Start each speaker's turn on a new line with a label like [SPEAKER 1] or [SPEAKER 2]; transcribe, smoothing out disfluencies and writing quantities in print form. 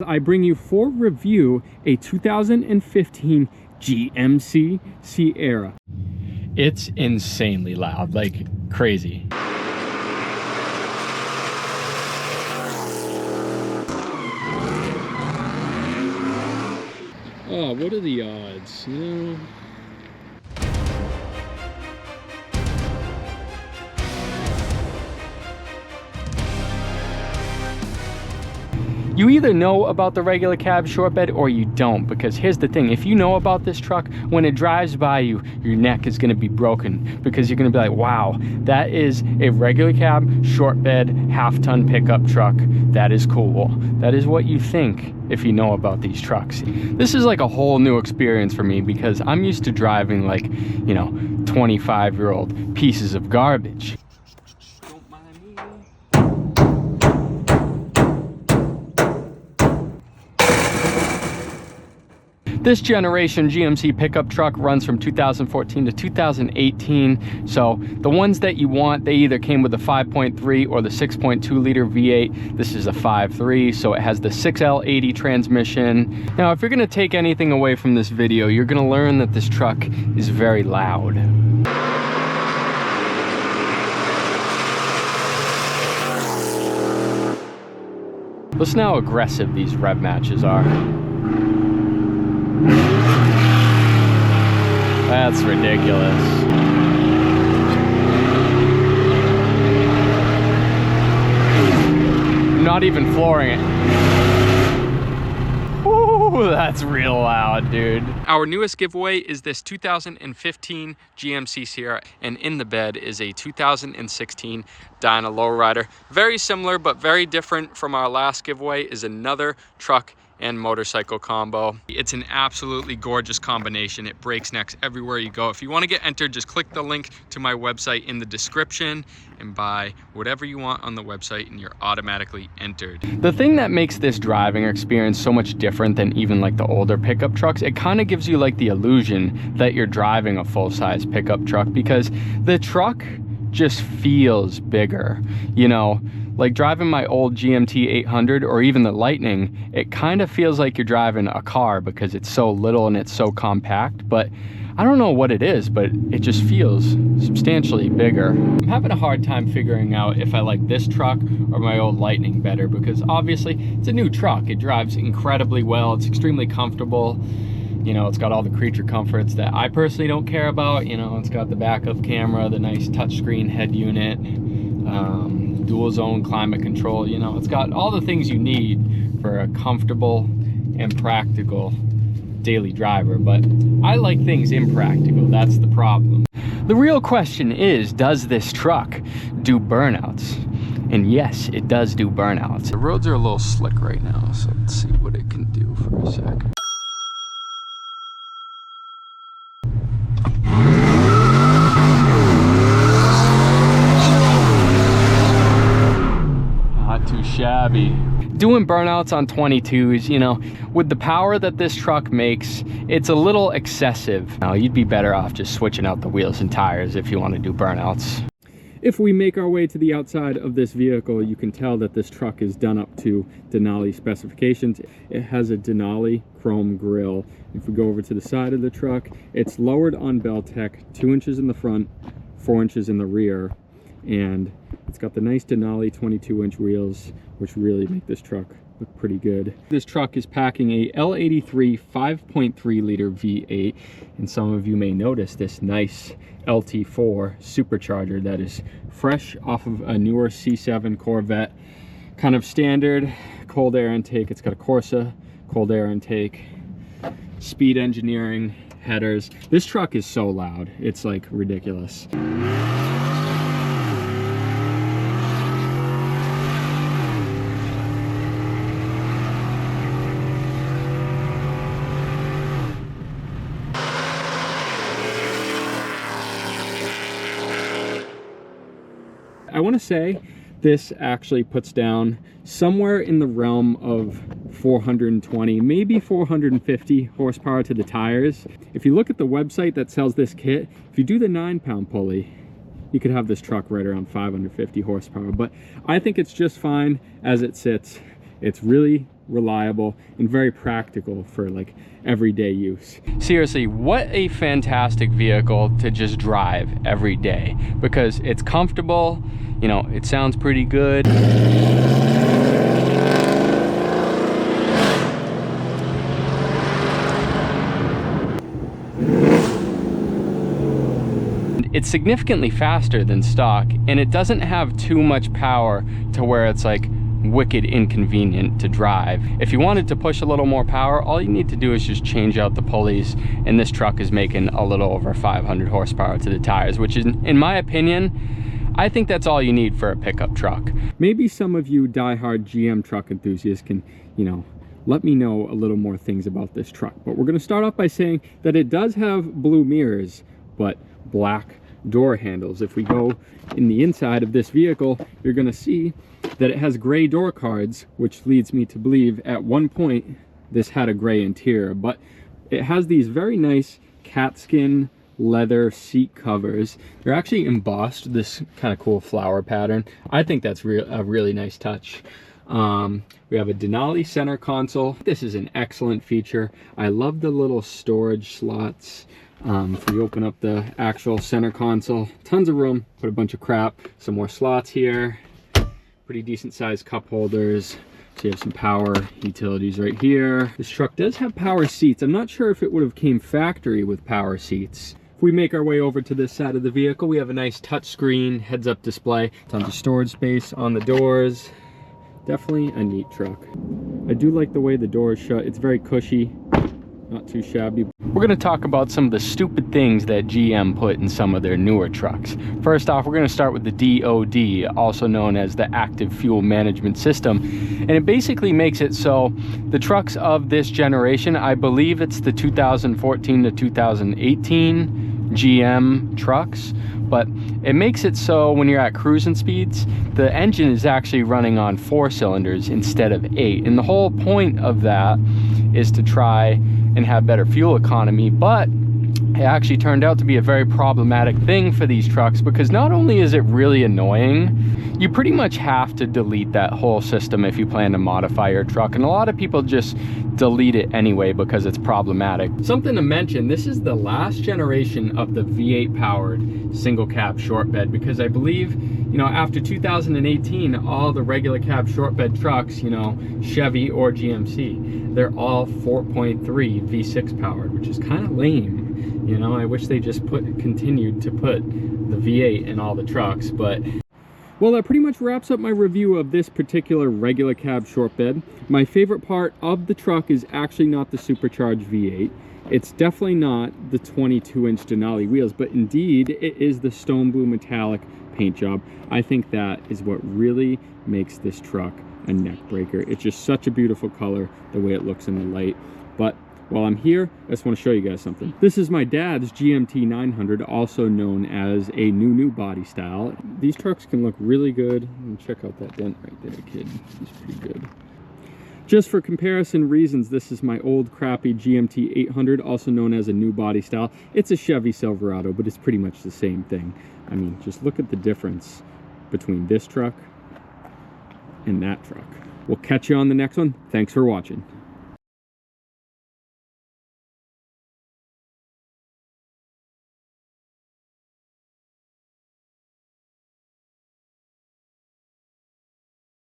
[SPEAKER 1] I bring you for review a 2015 GMC Sierra. It's insanely loud, like crazy. Oh, what are the odds, you know? You either know about the regular cab short bed or you don't, because here's the thing, if you know about this truck, when it drives by you, your neck is gonna be broken, because you're gonna be like, wow, that is a regular cab short bed half-ton pickup truck. That is cool. That is what you think if you know about these trucks. This is like a whole new experience for me, because I'm used to driving like, you know, 25-year-old pieces of garbage. This generation GMC pickup truck runs from 2014 to 2018. So the ones that you want, they either came with the 5.3 or the 6.2 liter V8. This is a 5.3, so it has the 6L80 transmission. Now, if you're gonna take anything away from this video, you're gonna learn that this truck is very loud. Listen how aggressive these rev matches are. That's ridiculous. I'm not even flooring it. Ooh, that's real loud, dude. Our newest giveaway is this 2015 GMC Sierra, and in the bed is a 2016 Dyna Lowrider. Very similar, but very different from our last giveaway is another truck and motorcycle combo. It's an absolutely gorgeous combination. It breaks necks everywhere you go. If you want to get entered, just click the link to my website in the description and buy whatever you want on the website and you're automatically entered. The thing that makes this driving experience so much different than even like the older pickup trucks, it kind of gives you like the illusion that you're driving a full-size pickup truck, because the truck just feels bigger, you know? Like driving my old GMT 800 or even the Lightning, it kind of feels like you're driving a car because it's so little and it's so compact. But I don't know what it is, but it just feels substantially bigger. I'm having a hard time figuring out if I like this truck or my old Lightning better, because obviously it's a new truck. It drives incredibly well. It's extremely comfortable. You know, it's got all the creature comforts that I personally don't care about. You know, it's got the backup camera, the nice touchscreen head unit, dual zone climate control. You know, it's got all the things you need for a comfortable and practical daily driver, but I like things impractical. That's the problem. The real question is, does this truck do burnouts? And yes, it does do burnouts. The roads are a little slick right now, so let's see what it can do for a second. Too shabby. Doing burnouts on 22s, you know, with the power that this truck makes, it's a little excessive. Now, you'd be better off just switching out the wheels and tires if you want to do burnouts. If we make our way to the outside of this vehicle, you can tell that this truck is done up to Denali specifications. It has a Denali chrome grille. If we go over to the side of the truck, it's lowered on belltech, 2 inches in the front, 4 inches in the rear. And it's got the nice Denali 22-inch wheels, which really make this truck look pretty good. This truck is packing a L83 5.3 liter V8, and some of you may notice this nice LT4 supercharger that is fresh off of a newer C7 Corvette. Kind of standard cold air intake. It's got a Corsa cold air intake, speed engineering headers. This truck is so loud, it's like ridiculous. I want to say this actually puts down somewhere in the realm of 420, maybe 450 horsepower to the tires. If you look at the website that sells this kit, if you do the 9-pound pulley, you could have this truck right around 550 horsepower. But I think it's just fine as it sits. It's really reliable and very practical for like everyday use. Seriously, what a fantastic vehicle to just drive every day, because it's comfortable, you know, it sounds pretty good. It's significantly faster than stock, and it doesn't have too much power to where it's like wicked inconvenient to drive. If you wanted to push a little more power, all you need to do is just change out the pulleys, and this truck is making a little over 500 horsepower to the tires, which is, in my opinion, I think that's all you need for a pickup truck. Maybe some of you diehard GM truck enthusiasts can, you know, let me know a little more things about this truck. But we're going to start off by saying that it does have blue mirrors, but black door handles. If we go in the inside of this vehicle, you're going to see that it has gray door cards, which leads me to believe at one point this had a gray interior. But it has these very nice catskin leather seat covers. They're actually embossed this kind of cool flower pattern. I think that's a really nice touch. We have a denali center console. This is an excellent feature. I love the little storage slots. If we open up the actual center console, tons of room, put a bunch of crap, some more slots here, pretty decent sized cup holders. So you have some power utilities right here. This truck does have power seats. I'm not sure if it would have came factory with power seats. If we make our way over to this side of the vehicle, we have a nice touchscreen heads-up display, tons of storage space on the doors. Definitely a neat truck. I do like the way the door is shut. It's very cushy. Not too shabby. We're going to talk about some of the stupid things that GM put in some of their newer trucks. First off, we're going to start with the DOD, also known as the Active Fuel Management System. And it basically makes it so the trucks of this generation, I believe it's the 2014 to 2018 GM trucks, but it makes it so when you're at cruising speeds, the engine is actually running on 4 cylinders instead of 8. And the whole point of that is to try and have better fuel economy, but it actually turned out to be a very problematic thing for these trucks, because not only is it really annoying, you pretty much have to delete that whole system if you plan to modify your truck, and a lot of people just delete it anyway because it's problematic. Something to mention, this is the last generation of the V8 powered single cab short bed, because I believe, you know, after 2018, all the regular cab short bed trucks, you know, Chevy or GMC, they're all 4.3 V6 powered, which is kind of lame. You know, I wish they just continued to put the V8 in all the trucks, but... Well, that pretty much wraps up my review of this particular regular cab short bed. My favorite part of the truck is actually not the supercharged V8. It's definitely not the 22-inch Denali wheels, but indeed it is the stone blue metallic paint job. I think that is what really makes this truck a neck breaker. It's just such a beautiful color, the way it looks in the light. But while I'm here, I just want to show you guys something. This is my dad's GMT 900, also known as a new body style. These trucks can look really good. And check out that dent right there, kid. He's pretty good. Just for comparison reasons, this is my old crappy GMT 800, also known as a new body style. It's a Chevy Silverado, but it's pretty much the same thing. I mean, just look at the difference between this truck and that truck. We'll catch you on the next one. Thanks for watching.